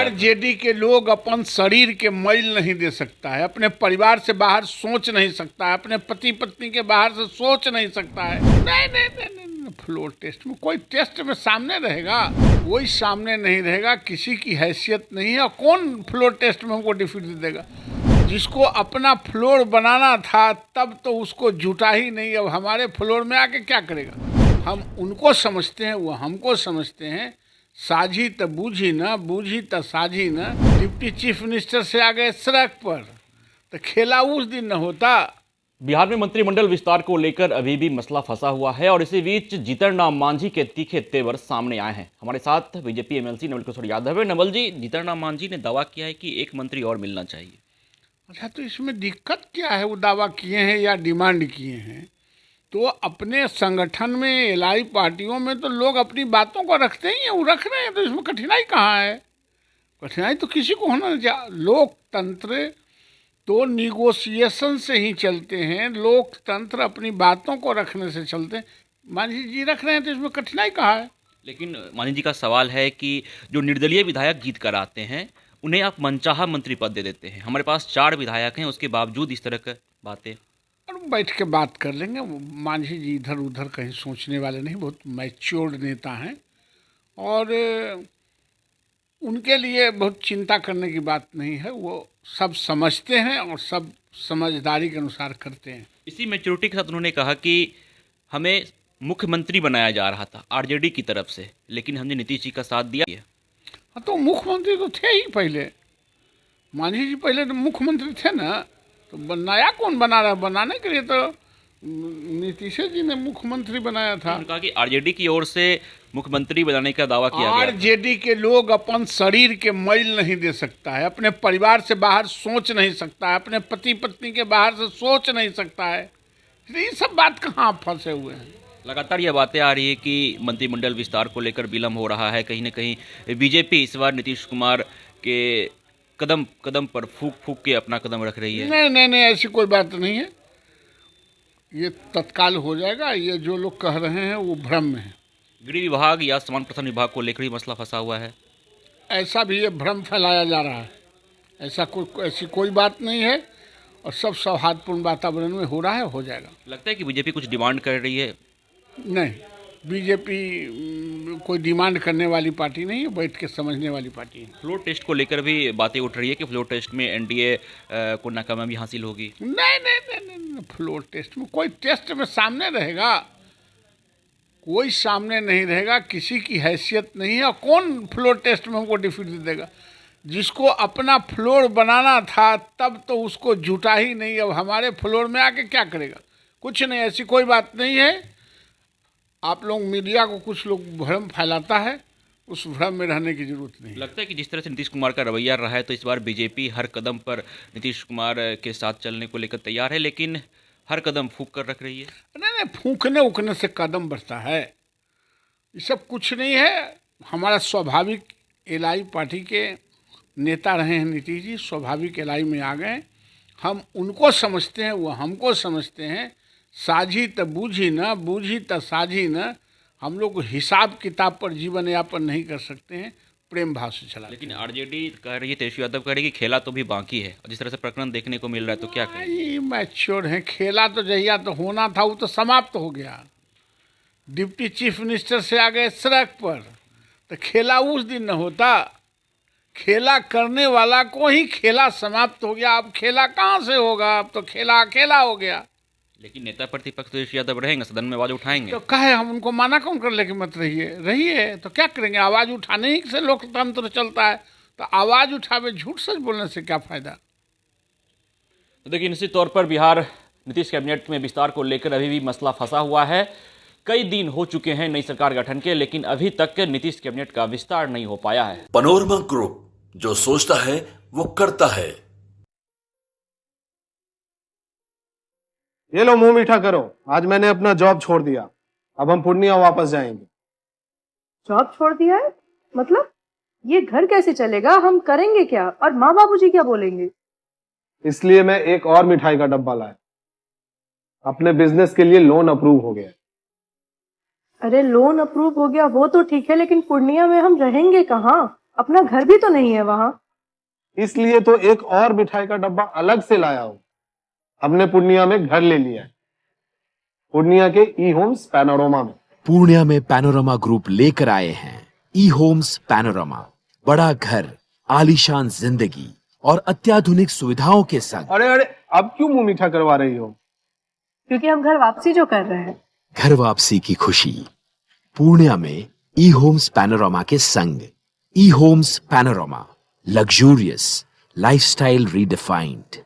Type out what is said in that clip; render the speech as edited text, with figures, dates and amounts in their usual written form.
RJD के लोग अपन शरीर के मैल नहीं दे सकता है, अपने परिवार से बाहर सोच नहीं सकता है, अपने पति पत्नी के बाहर से सोच नहीं सकता है। नहीं नहीं नहीं नहीं, नहीं। फ्लोर टेस्ट में कोई टेस्ट में सामने रहेगा, कोई सामने नहीं रहेगा, किसी की हैसियत नहीं है। और कौन फ्लोर टेस्ट में हमको डिफीट दे देगा? जिसको अपना फ्लोर बनाना था तब तो उसको जुटा ही नहीं, अब हमारे फ्लोर में आके क्या करेगा? हम उनको समझते हैं, वो हमको समझते हैं। साझी तो बूझी न, बूझी तो साझी न। डिप्टी चीफ मिनिस्टर से आ गए सड़क पर, तो खेला उस दिन न होता। बिहार में मंत्रिमंडल विस्तार को लेकर अभी भी मसला फंसा हुआ है और इसी बीच जीतन राम मांझी के तीखे तेवर सामने आए हैं। हमारे साथ बीजेपी एमएलसी नवल किशोर यादव है। नवल जी, जीतन राम मांझी ने दावा किया है कि एक मंत्री और मिलना चाहिए। अच्छा, तो इसमें दिक्कत क्या है? वो दावा किए हैं या डिमांड किए हैं, तो अपने संगठन में एलआई पार्टियों में तो लोग अपनी बातों को रखते ही हैं, वो रख रहे हैं, तो इसमें कठिनाई कहाँ है? कठिनाई तो किसी को होना चाहिए। लोकतंत्र तो निगोशिएशन से ही चलते हैं, लोकतंत्र अपनी बातों को रखने से चलते हैं। मांझी जी रख रहे हैं तो इसमें कठिनाई कहाँ है? लेकिन मांझी जी का सवाल है कि जो निर्दलीय विधायक जीत कर आते हैं उन्हें आप मनचाहा मंत्री पद दे देते हैं। हमारे पास 4 विधायक हैं, उसके बावजूद इस तरह की बातें। और बैठ के बात कर लेंगे। मांझी जी इधर उधर कहीं सोचने वाले नहीं, बहुत मैच्योर्ड नेता हैं और उनके लिए बहुत चिंता करने की बात नहीं है। वो सब समझते हैं और सब समझदारी के अनुसार करते हैं। इसी मैच्योरिटी के साथ उन्होंने कहा कि हमें मुख्यमंत्री बनाया जा रहा था आरजेडी की तरफ से, लेकिन हमने नीतीश जी का साथ दिया है। हाँ, तो मुख्यमंत्री तो थे ही पहले। मांझी जी पहले तो मुख्यमंत्री थे ना, तो नया कौन बना रहा है? बनाने के लिए तो नीतीश जी ने मुख्यमंत्री बनाया था। उन्होंने कहा कि आरजेडी की ओर से मुख्यमंत्री बनाने का दावा किया गया। आरजेडी के लोग अपन शरीर के मैल नहीं दे सकता है, अपने परिवार से बाहर सोच नहीं सकता है, अपने पति पत्नी के बाहर से सोच नहीं सकता है। ये सब बात कहाँ फंसे हुए हैं? लगातार ये बातें आ रही है कि मंत्रिमंडल विस्तार को लेकर विलम्ब हो रहा है। कहीं ना कहीं बीजेपी इस बार नीतीश कुमार के कदम कदम पर फूक फूक के अपना कदम रख रही है। नहीं नहीं नहीं, ऐसी कोई बात नहीं है। ये तत्काल हो जाएगा। ये जो लोग कह रहे हैं वो भ्रम में है। गृह विभाग या समान प्रथन विभाग को लेकर ही मसला फंसा हुआ है। ऐसा भी ये भ्रम फैलाया जा रहा है। ऐसी कोई बात नहीं है और सब सौहार्दपूर्ण वातावरण में हो रहा है, हो जाएगा। लगता है कि बीजेपी कुछ डिमांड कर रही है? नहीं, बीजेपी कोई डिमांड करने वाली पार्टी नहीं है, बैठ के समझने वाली पार्टी है। फ्लोर टेस्ट को लेकर भी बातें उठ रही है कि फ्लोर टेस्ट में एनडीए को नाकामयाबी हासिल होगी। नहीं नहीं नहीं नहीं, नहीं। फ्लोर टेस्ट में कोई टेस्ट में सामने रहेगा, कोई सामने नहीं रहेगा, किसी की हैसियत नहीं है। और कौन फ्लोर टेस्ट में हमको डिफीट दे देगा? जिसको अपना फ्लोर बनाना था तब तो उसको जुटा ही नहीं, अब हमारे फ्लोर में आके क्या करेगा? कुछ नहीं, ऐसी कोई बात नहीं है। आप लोग मीडिया को कुछ लोग भ्रम फैलाता है, उस भ्रम में रहने की जरूरत नहीं। लगता है कि जिस तरह से नीतीश कुमार का रवैया रहा है तो इस बार बीजेपी हर कदम पर नीतीश कुमार के साथ चलने को लेकर तैयार है, लेकिन हर कदम फूंक कर रख रही है। नहीं नहीं, फूंकने उकने से कदम बढ़ता है, ये सब कुछ नहीं है। हमारा स्वाभाविक एलआई पार्टी के नेता रहे हैं नीतीश जी, स्वाभाविक एलआई में आ गए। हम उनको समझते हैं, वो हमको समझते हैं। साझी तो बूझी न, बूझी तो साझी न। हम लोग हिसाब किताब पर जीवन यापन नहीं कर सकते हैं, प्रेम भाव से चला। लेकिन आरजेडी कह रही है, तेजस्वी यादव कह रही है कि खेला तो भी बाकी है। जिस तरह से प्रकरण देखने को मिल रहा है तो क्या कहें? मैच्योर है। खेला तो जहिया तो होना था वो तो समाप्त हो गया। डिप्टी चीफ मिनिस्टर से आ गए सड़क पर, तो खेला उस दिन न होता। खेला करने वाला को ही खेला समाप्त हो गया। अब खेला कहाँ से होगा? अब तो खेला अकेला हो गया। लेकिन नेता प्रतिपक्ष तेजस्वी यादव रहेंगे, सदन में आवाज उठाएंगे। तो कहे हम उनको माना कौन कर लेके मत रहिए तो क्या करेंगे? आवाज़ उठाने ही से लोकतंत्र चलता है, तो आवाज़ उठावे, झूठ सच बोलने से क्या फ़ायदा? तो देखिए, निश्चित तौर पर बिहार नीतीश कैबिनेट में विस्तार को लेकर अभी भी मसला फंसा हुआ है। कई दिन हो चुके हैं नई सरकार गठन के, लेकिन अभी तक नीतीश कैबिनेट का विस्तार नहीं हो पाया है। पनोरमा ग्रुप, जो सोचता है वो करता है। ये लो, मुंह मीठा करो। आज मैंने अपना जॉब छोड़ दिया, अब हम पूर्णिया वापस जाएंगे। जॉब छोड़ दिया है? मतलब ये घर कैसे चलेगा? हम करेंगे क्या? और माँ बाबूजी क्या बोलेंगे? इसलिए मैं एक और मिठाई का डब्बा लाया। अपने बिजनेस के लिए लोन अप्रूव हो गया। अरे लोन अप्रूव हो गया वो तो ठीक है, लेकिन पूर्णिया में हम रहेंगे कहाँ? अपना घर भी तो नहीं है वहां। इसलिए तो एक और मिठाई का डब्बा अलग से लाया हूं। हमने पूर्णिया में घर ले लिया है, पूर्णिया के ई होम्स पैनोरमा में। पूर्णिया में पैनोरमा ग्रुप लेकर आए हैं ई होम्स पैनोरमा, बड़ा घर, आलीशान जिंदगी और अत्याधुनिक सुविधाओं के संग। अरे अरे, अब क्यों मुंह मीठा करवा रही हो? क्योंकि हम घर वापसी जो कर रहे हैं। घर वापसी की खुशी पूर्णिया में ई होम्स पैनोरमा के संग। ई Homes Panorama, luxurious lifestyle redefined.